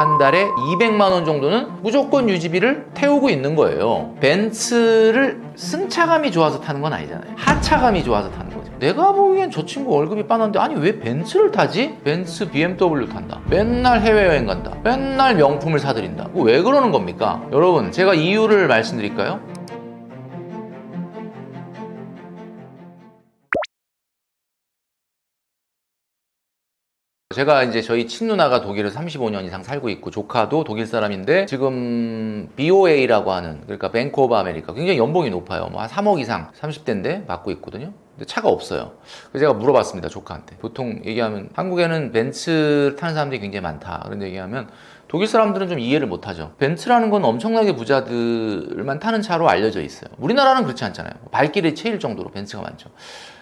한 달에 200만 원 정도는 무조건 유지비를 태우고 있는 거예요. 벤츠를 승차감이 좋아서 타는 건 아니잖아요. 하차감이 좋아서 타는 거죠. 내가 보기엔 저 친구 월급이 빠는데 아니 왜 벤츠를 타지? 벤츠 BMW 탄다. 맨날 해외여행 간다. 맨날 명품을 사들인다. 왜 그러는 겁니까? 여러분 제가 이유를 말씀드릴까요? 제가 이제 저희 친누나가 독일에서 35년 이상 살고 있고 조카도 독일 사람인데 지금 BOA라고 하는 그러니까 뱅크 오브 아메리카 굉장히 연봉이 높아요. 뭐 한 3억 이상 30대인데 받고 있거든요. 근데 차가 없어요. 그래서 제가 물어봤습니다. 조카한테. 보통 얘기하면 한국에는 벤츠 타는 사람들이 굉장히 많다. 그런데 얘기하면 독일 사람들은 좀 이해를 못하죠. 벤츠라는 건 엄청나게 부자들만 타는 차로 알려져 있어요. 우리나라는 그렇지 않잖아요. 발길이 채일 정도로 벤츠가 많죠.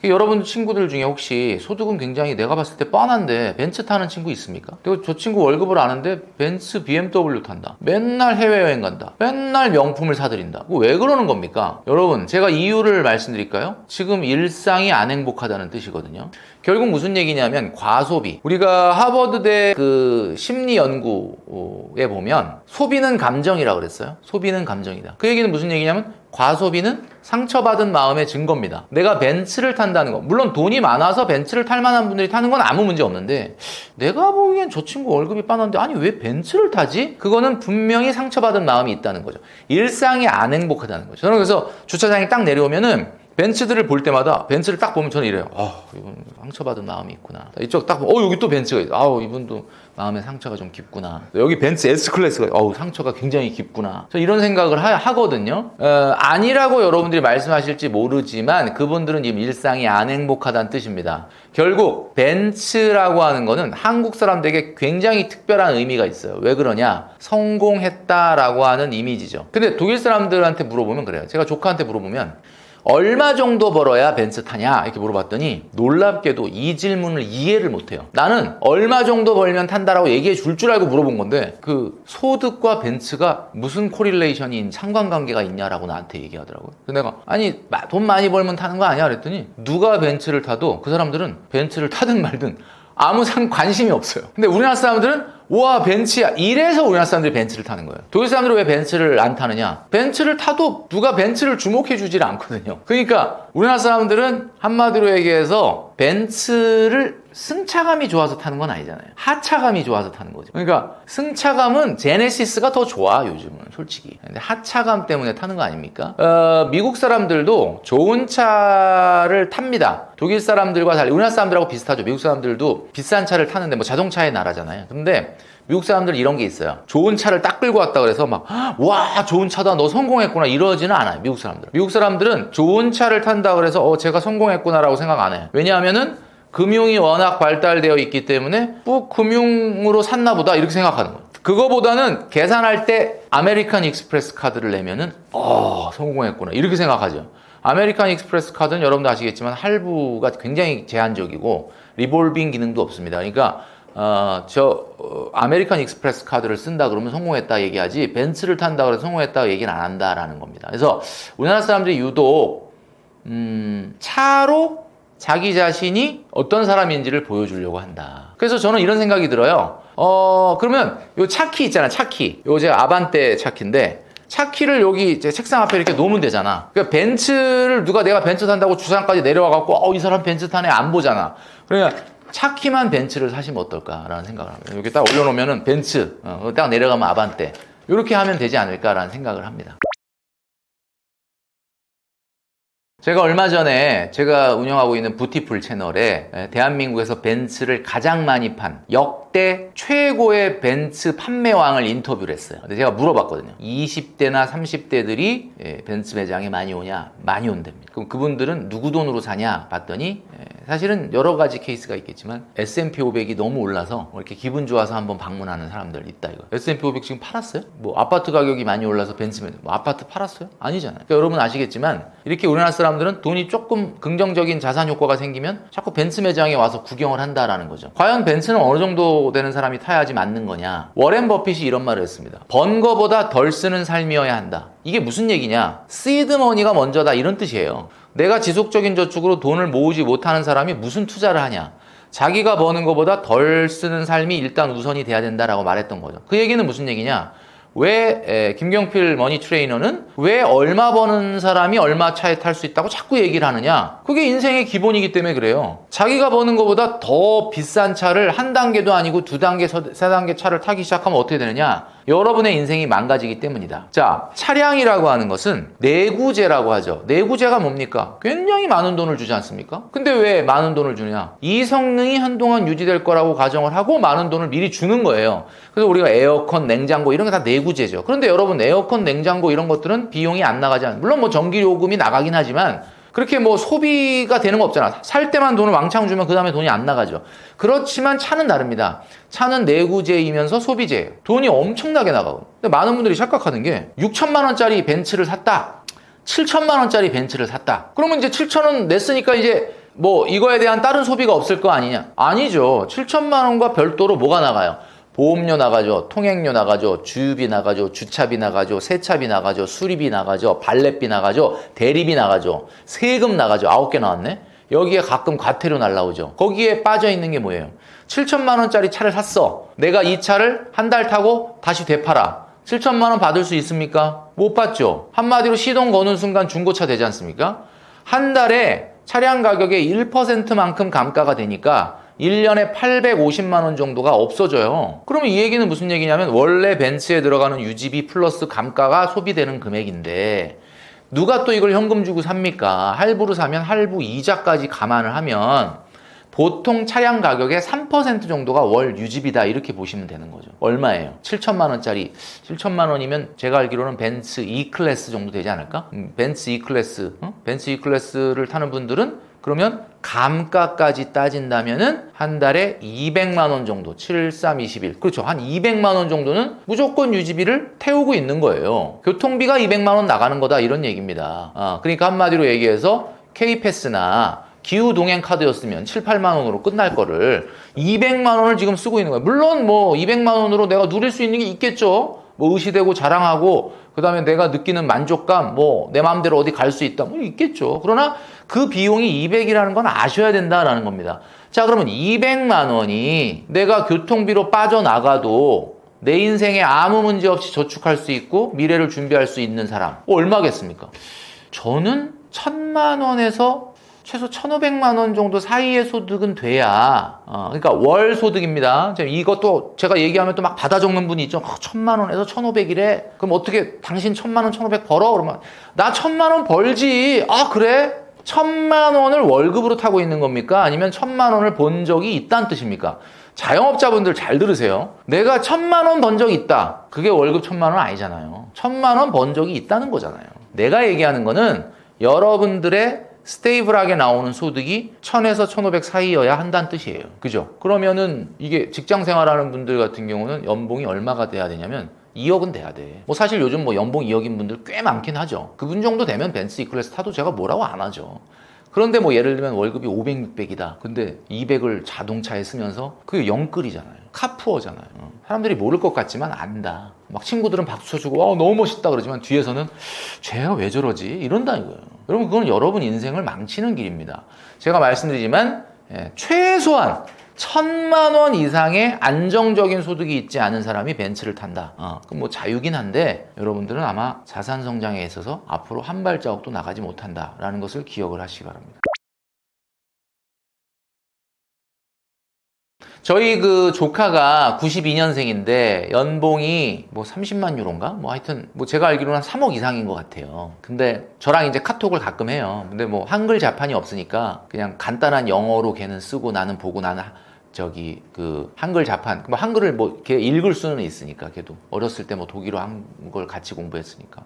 여러분 친구들 중에 혹시 소득은 굉장히 내가 봤을 때 뻔한데 벤츠 타는 친구 있습니까? 그리고 저 친구 월급을 아는데 벤츠 BMW 탄다. 맨날 해외여행 간다. 맨날 명품을 사들인다. 왜 그러는 겁니까? 여러분 제가 이유를 말씀드릴까요? 지금 일상이 안 행복하다는 뜻이거든요. 결국 무슨 얘기냐면 과소비. 우리가 하버드대 그 심리 연구에 보면 소비는 감정이라고 그랬어요. 소비는 감정이다. 그 얘기는 무슨 얘기냐면 과소비는 상처받은 마음의 증거입니다. 내가 벤츠를 탄다는 거. 물론 돈이 많아서 벤츠를 탈 만한 분들이 타는 건 아무 문제 없는데 내가 보기엔 저 친구 월급이 빠는데 아니 왜 벤츠를 타지? 그거는 분명히 상처받은 마음이 있다는 거죠. 일상이 안 행복하다는 거죠. 저는 그래서 주차장에 딱 내려오면은 벤츠들을 볼 때마다 벤츠를 딱 보면 저는 이래요. 이분 상처받은 마음이 있구나. 이쪽 딱 보면 여기 또 벤츠가 있어. 이분도 마음의 상처가 좀 깊구나. 여기 벤츠 S클래스가 상처가 굉장히 깊구나. 저 이런 생각을 하거든요. 아니라고 여러분들이 말씀하실지 모르지만 그분들은 지금 일상이 안 행복하다는 뜻입니다. 결국 벤츠라고 하는 거는 한국 사람들에게 굉장히 특별한 의미가 있어요. 왜 그러냐? 성공했다라고 하는 이미지죠. 근데 독일 사람들한테 물어보면 그래요. 제가 조카한테 물어보면 얼마 정도 벌어야 벤츠 타냐? 이렇게 물어봤더니 놀랍게도 이 질문을 이해를 못해요. 나는 얼마 정도 벌면 탄다라고 얘기해 줄 줄 알고 물어본 건데 그 소득과 벤츠가 무슨 코릴레이션이 상관관계가 있냐라고 나한테 얘기하더라고요. 그래서 내가 아니 돈 많이 벌면 타는 거 아니야? 그랬더니 누가 벤츠를 타도 그 사람들은 벤츠를 타든 말든 아무 관심이 없어요. 근데 우리나라 사람들은 와 벤츠야 이래서 우리나라 사람들이 벤츠를 타는 거예요. 독일 사람들은 왜 벤츠를 안 타느냐? 벤츠를 타도 누가 벤츠를 주목해 주질 않거든요. 그러니까 우리나라 사람들은 한마디로 얘기해서 벤츠를 승차감이 좋아서 타는 건 아니잖아요. 하차감이 좋아서 타는 거죠. 그러니까 승차감은 제네시스가 더 좋아 요즘은 솔직히. 근데 하차감 때문에 타는 거 아닙니까? 미국 사람들도 좋은 차를 탑니다. 독일 사람들과 달리 우리나라 사람들하고 비슷하죠. 미국 사람들도 비싼 차를 타는데 뭐 자동차의 나라잖아요. 근데 미국 사람들 이런 게 있어요. 좋은 차를 딱 끌고 왔다 그래서 와 좋은 차다 너 성공했구나 이러지는 않아요. 미국 사람들은. 미국 사람들은 좋은 차를 탄다 그래서 제가 성공했구나 라고 생각 안 해요. 왜냐하면은 금융이 워낙 발달되어 있기 때문에 금융으로 샀나 보다 이렇게 생각하는 거예요. 그거보다는 계산할 때 아메리칸 익스프레스 카드를 내면은 성공했구나 이렇게 생각하죠. 아메리칸 익스프레스 카드는 여러분도 아시겠지만 할부가 굉장히 제한적이고 리볼빙 기능도 없습니다. 그러니까 아메리칸 익스프레스 카드를 쓴다 그러면 성공했다 얘기하지 벤츠를 탄다 그래서 성공했다 얘기는 안 한다라는 겁니다. 그래서 우리나라 사람들이 유독 차로 자기 자신이 어떤 사람인지를 보여주려고 한다. 그래서 저는 이런 생각이 들어요. 그러면 요 차키 있잖아, 차키. 요 제가 아반떼 차키인데 차키를 여기 제 책상 앞에 이렇게 놓으면 되잖아. 그러니까 벤츠를 내가 벤츠 탄다고 주차장까지 내려와갖고 이 사람 벤츠 타네 안 보잖아. 그러니까 차키만 벤츠를 사시면 어떨까라는 생각을 합니다. 여기 딱 올려놓으면은 벤츠, 딱 내려가면 아반떼. 이렇게 하면 되지 않을까라는 생각을 합니다. 제가 얼마 전에 제가 운영하고 있는 부티풀 채널에 대한민국에서 벤츠를 가장 많이 판 역대 최고의 벤츠 판매왕을 인터뷰를 했어요. 근데 제가 물어봤거든요. 20대나 30대들이 벤츠 매장에 많이 오냐? 많이 온답니다. 그럼 그분들은 누구 돈으로 사냐? 봤더니 사실은 여러 가지 케이스가 있겠지만 S&P 500이 너무 올라서 이렇게 기분 좋아서 한번 방문하는 사람들 있다 이거. S&P 500 지금 팔았어요? 아파트 가격이 많이 올라서 벤츠 매장 아파트 팔았어요? 아니잖아요. 그러니까 여러분 아시겠지만 이렇게 우리나라 사람들은 돈이 조금 긍정적인 자산 효과가 생기면 자꾸 벤츠 매장에 와서 구경을 한다라는 거죠. 과연 벤츠는 어느 정도 되는 사람이 타야지 맞는 거냐? 워렌 버핏이 이런 말을 했습니다. 번 거보다 덜 쓰는 삶이어야 한다. 이게 무슨 얘기냐? 시드머니가 먼저다 이런 뜻이에요. 내가 지속적인 저축으로 돈을 모으지 못하는 사람이 무슨 투자를 하냐? 자기가 버는 것보다 덜 쓰는 삶이 일단 우선이 돼야 된다라고 말했던 거죠. 그 얘기는 무슨 얘기냐? 왜 김경필 머니 트레이너는 왜 얼마 버는 사람이 얼마 차에 탈 수 있다고 자꾸 얘기를 하느냐? 그게 인생의 기본이기 때문에 그래요. 자기가 버는 것보다 더 비싼 차를 한 단계도 아니고 두 단계, 세 단계 차를 타기 시작하면 어떻게 되느냐? 여러분의 인생이 망가지기 때문이다. 자, 차량이라고 하는 것은 내구재라고 하죠. 내구재가 뭡니까? 굉장히 많은 돈을 주지 않습니까? 근데 왜 많은 돈을 주느냐? 이 성능이 한동안 유지될 거라고 가정을 하고 많은 돈을 미리 주는 거예요. 그래서 우리가 에어컨, 냉장고 이런 게 다 내구재죠. 그런데 여러분 에어컨, 냉장고 이런 것들은 비용이 안 나가지 않아요. 물론 뭐 전기요금이 나가긴 하지만 그렇게 뭐 소비가 되는 거 없잖아. 살 때만 돈을 왕창 주면 그 다음에 돈이 안 나가죠. 그렇지만 차는 다릅니다. 차는 내구재이면서 소비재예요. 돈이 엄청나게 나가고. 근데 많은 분들이 착각하는 게 6천만 원짜리 벤츠를 샀다. 7천만 원짜리 벤츠를 샀다. 그러면 이제 7천 원 냈으니까 이제 뭐 이거에 대한 다른 소비가 없을 거 아니냐? 아니죠. 7천만 원과 별도로 뭐가 나가요? 보험료 나가죠. 통행료 나가죠. 주유비 나가죠. 주차비 나가죠. 세차비 나가죠. 수리비 나가죠. 발렛비 나가죠. 대리비 나가죠. 세금 나가죠. 9개 나왔네. 여기에 가끔 과태료 날라오죠. 거기에 빠져있는 게 뭐예요? 7천만 원짜리 차를 샀어. 내가 이 차를 한 달 타고 다시 되팔아. 7천만 원 받을 수 있습니까? 못 받죠. 한마디로 시동 거는 순간 중고차 되지 않습니까? 한 달에 차량 가격의 1%만큼 감가가 되니까 1년에 850만 원 정도가 없어져요. 그러면 이 얘기는 무슨 얘기냐면 원래 벤츠에 들어가는 유지비 플러스 감가가 소비되는 금액인데 누가 또 이걸 현금 주고 삽니까? 할부로 사면 할부 이자까지 감안을 하면 보통 차량 가격의 3% 정도가 월 유지비다 이렇게 보시면 되는 거죠. 얼마예요? 7천만 원짜리. 7천만 원이면 제가 알기로는 벤츠 E클래스 정도 되지 않을까? 벤츠 E클래스. 벤츠 E클래스를 타는 분들은 그러면 감가까지 따진다면은 한 달에 200만 원 정도, 7, 3, 21. 그렇죠. 한 200만 원 정도는 무조건 유지비를 태우고 있는 거예요. 교통비가 200만 원 나가는 거다 이런 얘기입니다. 그러니까 한마디로 얘기해서 K패스나 기후동행 카드였으면 7, 8만 원으로 끝날 거를 200만 원을 지금 쓰고 있는 거예요. 물론 뭐 200만 원으로 내가 누릴 수 있는 게 있겠죠. 뭐 의시되고 자랑하고 그 다음에 내가 느끼는 만족감 뭐 내 마음대로 어디 갈 수 있다 뭐 있겠죠. 그러나 그 비용이 200이라는 건 아셔야 된다라는 겁니다. 자, 그러면 200만 원이 내가 교통비로 빠져나가도 내 인생에 아무 문제 없이 저축할 수 있고 미래를 준비할 수 있는 사람 얼마겠습니까? 저는 1,000만 원에서 최소 1,500만 원 정도 사이의 소득은 돼야 그러니까 월 소득입니다. 이것도 제가 얘기하면 또 막 받아 적는 분이 있죠. 1,000만 원에서 1,500이래. 그럼 어떻게 당신 1,000만 원, 1,500 벌어? 그러면 나 1,000만 원 벌지. 아 그래? 1,000만 원을 월급으로 타고 있는 겁니까? 아니면 1,000만 원을 번 적이 있다는 뜻입니까? 자영업자분들 잘 들으세요. 내가 1,000만 원 번 적이 있다. 그게 월급 1,000만 원 아니잖아요. 1,000만 원 번 적이 있다는 거잖아요. 내가 얘기하는 거는 여러분들의 스테이블하게 나오는 소득이 1,000에서 1,500 사이여야 한다는 뜻이에요. 그죠? 그러면은 이게 직장 생활하는 분들 같은 경우는 연봉이 얼마가 돼야 되냐면 2억은 돼야 돼. 뭐 사실 요즘 뭐 연봉 2억인 분들 꽤 많긴 하죠. 그분 정도 되면 벤츠 E클래스 타도 제가 뭐라고 안 하죠. 그런데 뭐 예를 들면 월급이 500, 600이다. 근데 200을 자동차에 쓰면서 그게 영끌이잖아요. 카푸어잖아요. 사람들이 모를 것 같지만 안다. 막 친구들은 박수 쳐주고 너무 멋있다 그러지만 뒤에서는 쟤가 왜 저러지? 이런다는 거예요. 여러분 그건 여러분 인생을 망치는 길입니다. 제가 말씀드리지만 최소한 1,000만 원 이상의 안정적인 소득이 있지 않은 사람이 벤츠를 탄다. 그럼 뭐 자유긴 한데 여러분들은 아마 자산 성장에 있어서 앞으로 한 발자국도 나가지 못한다라는 것을 기억을 하시기 바랍니다. 저희 그 조카가 92년생인데 연봉이 뭐 30만 유로인가? 뭐 하여튼 뭐 제가 알기로는 한 3억 이상인 것 같아요. 근데 저랑 이제 카톡을 가끔 해요. 근데 뭐 한글 자판이 없으니까 그냥 간단한 영어로 걔는 쓰고 나는 보고 나는 저기 그 한글 자판 뭐 한글을 뭐 이렇게 읽을 수는 있으니까 걔도 어렸을 때 뭐 독일어 한 걸 같이 공부했으니까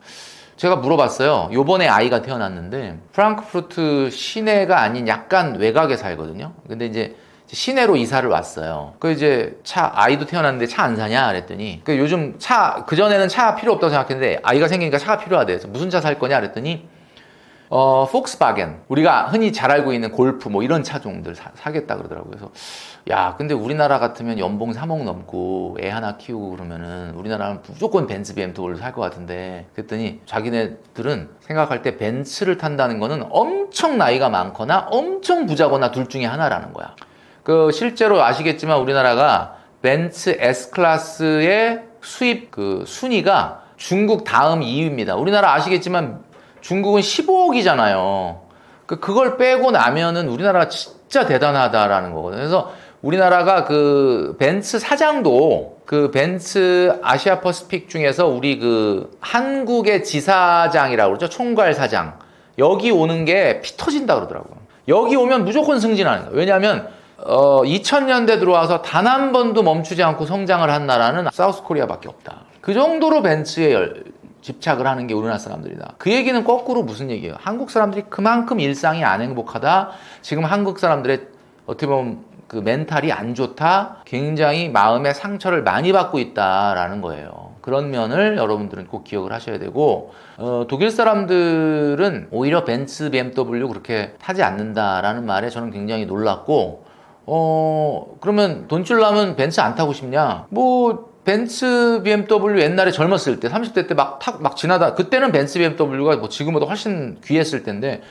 제가 물어봤어요. 요번에 아이가 태어났는데 프랑크푸르트 시내가 아닌 약간 외곽에 살거든요. 근데 이제 시내로 이사를 왔어요. 그 이제 아이도 태어났는데 차 안 사냐 그랬더니 그 요즘 그전에는 차 필요 없다고 생각했는데 아이가 생기니까 차가 필요하대. 그래서 무슨 차 살 거냐 그랬더니 폭스바겐, 우리가 흔히 잘 알고 있는 골프 뭐 이런 차종들 사겠다 그러더라고요. 그래서 야, 근데 우리나라 같으면 연봉 3억 넘고 애 하나 키우고 그러면은 우리나라는 무조건 벤츠 BMW를 살 것 같은데 그랬더니 자기네들은 생각할 때 벤츠를 탄다는 거는 엄청 나이가 많거나 엄청 부자거나 둘 중에 하나라는 거야. 그 실제로 아시겠지만 우리나라가 벤츠 S클래스의 수입 그 순위가 중국 다음 2위입니다. 우리나라 아시겠지만 중국은 15억이잖아요. 그걸 빼고 나면은 우리나라가 진짜 대단하다라는 거거든요. 그래서 우리나라가 그 벤츠 사장도 그 벤츠 아시아 퍼시픽 중에서 우리 그 한국의 지사장이라고 그러죠. 총괄 사장. 여기 오는 게 피 터진다 그러더라고요. 여기 오면 무조건 승진하는 거예요. 왜냐하면 2000년대 들어와서 단 한 번도 멈추지 않고 성장을 한 나라는 사우스 코리아밖에 없다. 그 정도로 벤츠에 집착을 하는 게 우리나라 사람들이다. 그 얘기는 거꾸로 무슨 얘기예요? 한국 사람들이 그만큼 일상이 안 행복하다. 지금 한국 사람들의 어떻게 보면 그 멘탈이 안 좋다. 굉장히 마음의 상처를 많이 받고 있다라는 거예요. 그런 면을 여러분들은 꼭 기억을 하셔야 되고 독일 사람들은 오히려 벤츠, BMW 그렇게 타지 않는다라는 말에 저는 굉장히 놀랐고 그러면 돈 줄라면 벤츠 안 타고 싶냐? 뭐 벤츠, BMW 옛날에 젊었을 때 30대 때 막 지나다 그때는 벤츠, BMW가 뭐 지금보다 훨씬 귀했을 텐데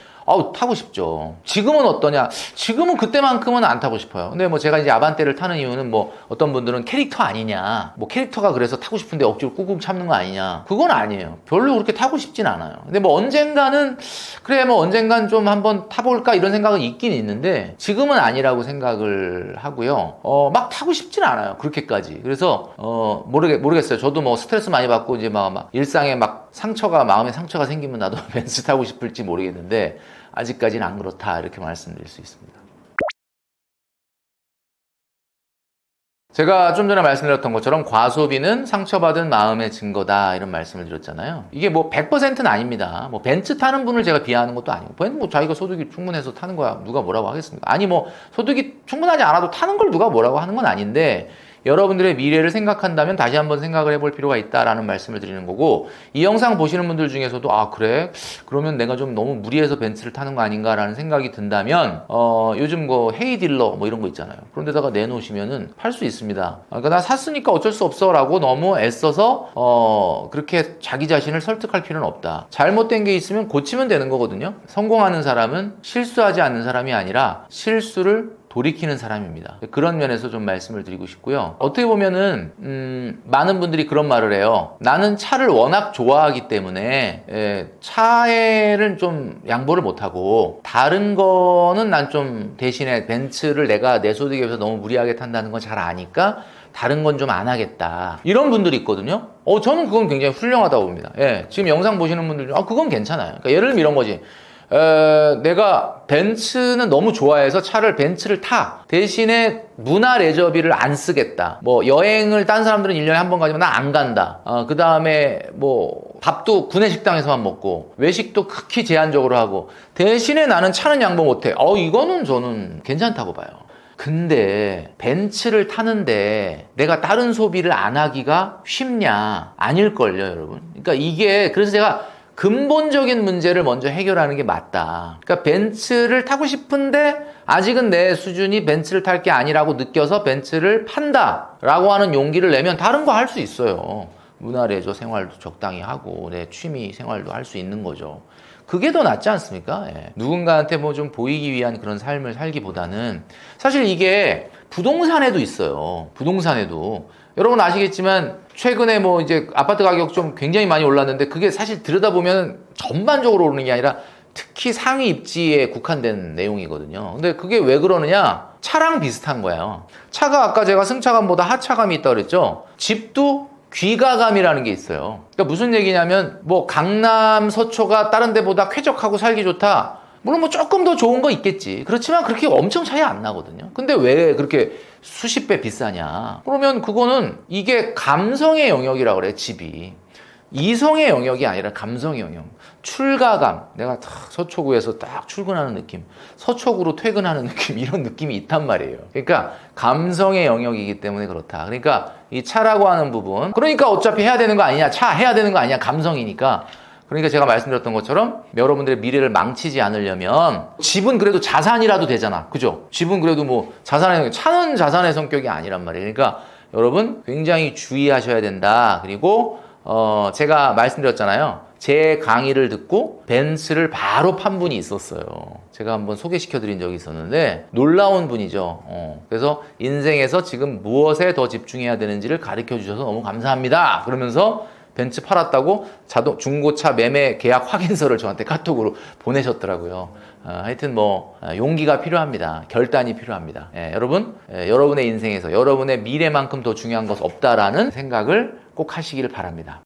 타고 싶죠. 지금은 어떠냐? 지금은 그때만큼은 안 타고 싶어요. 근데 뭐 제가 이제 아반떼를 타는 이유는 뭐 어떤 분들은 캐릭터 아니냐, 뭐 캐릭터가 그래서 타고 싶은데 억지로 꾹꾹 참는 거 아니냐. 그건 아니에요. 별로 그렇게 타고 싶진 않아요. 근데 뭐 언젠가는 그래 뭐 언젠간 좀 한번 타볼까 이런 생각은 있긴 있는데 지금은 아니라고 생각을 하고요. 막 타고 싶진 않아요. 그렇게까지. 그래서 모르겠어요. 저도 뭐 스트레스 많이 받고 이제 막 일상에 막 마음에 상처가 생기면 나도 벤츠 타고 싶을지 모르겠는데 아직까지는 안 그렇다 이렇게 말씀드릴 수 있습니다. 제가 좀 전에 말씀드렸던 것처럼 과소비는 상처받은 마음의 증거다 이런 말씀을 드렸잖아요. 이게 뭐 100%는 아닙니다. 뭐 벤츠 타는 분을 제가 비하하는 것도 아니고 뭐 자기가 소득이 충분해서 타는 거야 누가 뭐라고 하겠습니까? 아니 뭐 소득이 충분하지 않아도 타는 걸 누가 뭐라고 하는 건 아닌데 여러분들의 미래를 생각한다면 다시 한번 생각을 해볼 필요가 있다라는 말씀을 드리는 거고 이 영상 보시는 분들 중에서도 그래? 그러면 내가 좀 너무 무리해서 벤츠를 타는 거 아닌가라는 생각이 든다면 요즘 헤이 딜러 뭐 이런 거 있잖아요. 그런 데다가 내놓으시면은 팔 수 있습니다. 그러니까 나 샀으니까 어쩔 수 없어 라고 너무 애써서 그렇게 자기 자신을 설득할 필요는 없다. 잘못된 게 있으면 고치면 되는 거거든요. 성공하는 사람은 실수하지 않는 사람이 아니라 실수를 돌이키는 사람입니다. 그런 면에서 좀 말씀을 드리고 싶고요. 어떻게 보면은 많은 분들이 그런 말을 해요. 나는 차를 워낙 좋아하기 때문에 차에는 좀 양보를 못하고 다른 거는 난 좀 대신에 벤츠를 내가 내 소득에 비해서 너무 무리하게 탄다는 건 잘 아니까 다른 건 좀 안 하겠다. 이런 분들이 있거든요. 저는 그건 굉장히 훌륭하다고 봅니다. 지금 영상 보시는 분들 중 그건 괜찮아요. 그러니까 예를 들면 이런 거지. 내가 벤츠는 너무 좋아해서 벤츠를 타. 대신에 문화 레저비를 안 쓰겠다. 뭐 여행을 딴 사람들은 1년에 한 번 가지만 나 안 간다. 그 다음에 뭐 밥도 구내식당에서만 먹고 외식도 극히 제한적으로 하고 대신에 나는 차는 양보 못해. 이거는 저는 괜찮다고 봐요. 근데 벤츠를 타는데 내가 다른 소비를 안 하기가 쉽냐? 아닐걸요, 여러분. 그러니까 그래서 제가 근본적인 문제를 먼저 해결하는 게 맞다. 그러니까 벤츠를 타고 싶은데 아직은 내 수준이 벤츠를 탈 게 아니라고 느껴서 벤츠를 판다라고 하는 용기를 내면 다른 거 할 수 있어요. 문화레저 생활도 적당히 하고 내 취미 생활도 할 수 있는 거죠. 그게 더 낫지 않습니까? 누군가한테 뭐 좀 보이기 위한 그런 삶을 살기보다는 사실 이게 부동산에도 있어요. 부동산에도 여러분 아시겠지만 최근에 뭐 이제 아파트 가격 좀 굉장히 많이 올랐는데 그게 사실 들여다보면 전반적으로 오르는 게 아니라 특히 상위 입지에 국한된 내용이거든요. 근데 그게 왜 그러느냐? 차랑 비슷한 거예요. 차가 아까 제가 승차감보다 하차감이 있다고 그랬죠? 집도 귀가감이라는 게 있어요. 그러니까 무슨 얘기냐면 뭐 강남 서초가 다른 데보다 쾌적하고 살기 좋다. 물론 뭐 조금 더 좋은 거 있겠지. 그렇지만 그렇게 엄청 차이 안 나거든요. 근데 왜 그렇게 수십 배 비싸냐? 그러면 그거는 이게 감성의 영역이라고 그래, 집이. 이성의 영역이 아니라 감성의 영역. 출가감. 내가 딱 서초구에서 딱 출근하는 느낌. 서초구로 퇴근하는 느낌. 이런 느낌이 있단 말이에요. 그러니까 감성의 영역이기 때문에 그렇다. 그러니까 이 차라고 하는 부분. 그러니까 어차피 해야 되는 거 아니냐? 차 해야 되는 거 아니냐? 감성이니까. 그러니까 제가 말씀드렸던 것처럼 여러분들의 미래를 망치지 않으려면 집은 그래도 자산이라도 되잖아. 그죠? 집은 그래도 뭐 차는 자산의 성격이 아니란 말이에요. 그러니까 여러분 굉장히 주의하셔야 된다. 그리고 제가 말씀드렸잖아요. 제 강의를 듣고 벤츠를 바로 판 분이 있었어요. 제가 한번 소개시켜 드린 적이 있었는데 놀라운 분이죠. 그래서 인생에서 지금 무엇에 더 집중해야 되는지를 가르쳐 주셔서 너무 감사합니다. 그러면서 벤츠 팔았다고 중고차 매매 계약 확인서를 저한테 카톡으로 보내셨더라고요. 하여튼 용기가 필요합니다. 결단이 필요합니다. 여러분, 여러분의 인생에서 여러분의 미래만큼 더 중요한 것 없다라는 생각을 꼭 하시기를 바랍니다.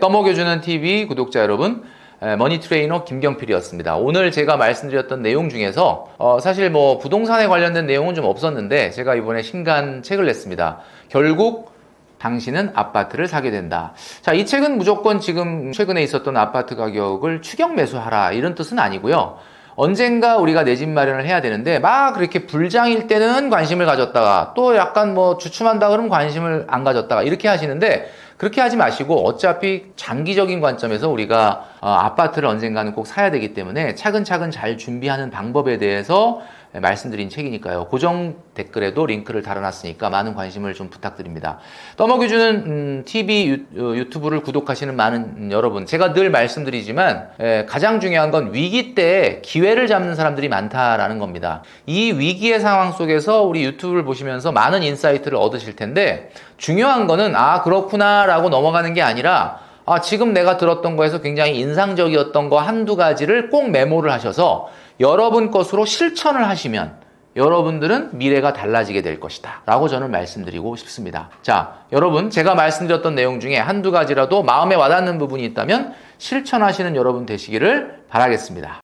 떠먹여주는 TV 구독자 여러분, 머니트레이너 김경필이었습니다. 오늘 제가 말씀드렸던 내용 중에서 사실 부동산에 관련된 내용은 좀 없었는데 제가 이번에 신간 책을 냈습니다. 결국 당신은 아파트를 사게 된다. 자, 이 책은 무조건 지금 최근에 있었던 아파트 가격을 추격 매수하라 이런 뜻은 아니고요. 언젠가 우리가 내 집 마련을 해야 되는데 막 그렇게 불장일 때는 관심을 가졌다가 또 약간 주춤한다 그러면 관심을 안 가졌다가 이렇게 하시는데 그렇게 하지 마시고 어차피 장기적인 관점에서 우리가 아파트를 언젠가는 꼭 사야 되기 때문에 차근차근 잘 준비하는 방법에 대해서 말씀드린 책이니까요. 고정 댓글에도 링크를 달아놨으니까 많은 관심을 좀 부탁드립니다. 떠먹여주는 TV 유튜브를 구독하시는 많은 여러분, 제가 늘 말씀드리지만 가장 중요한 건 위기 때 기회를 잡는 사람들이 많다라는 겁니다. 이 위기의 상황 속에서 우리 유튜브를 보시면서 많은 인사이트를 얻으실 텐데 중요한 거는 그렇구나 라고 넘어가는 게 아니라 지금 내가 들었던 거에서 굉장히 인상적이었던 거 한두 가지를 꼭 메모를 하셔서 여러분 것으로 실천을 하시면 여러분들은 미래가 달라지게 될 것이다 라고 저는 말씀드리고 싶습니다. 자, 여러분, 제가 말씀드렸던 내용 중에 한두 가지라도 마음에 와닿는 부분이 있다면 실천하시는 여러분 되시기를 바라겠습니다.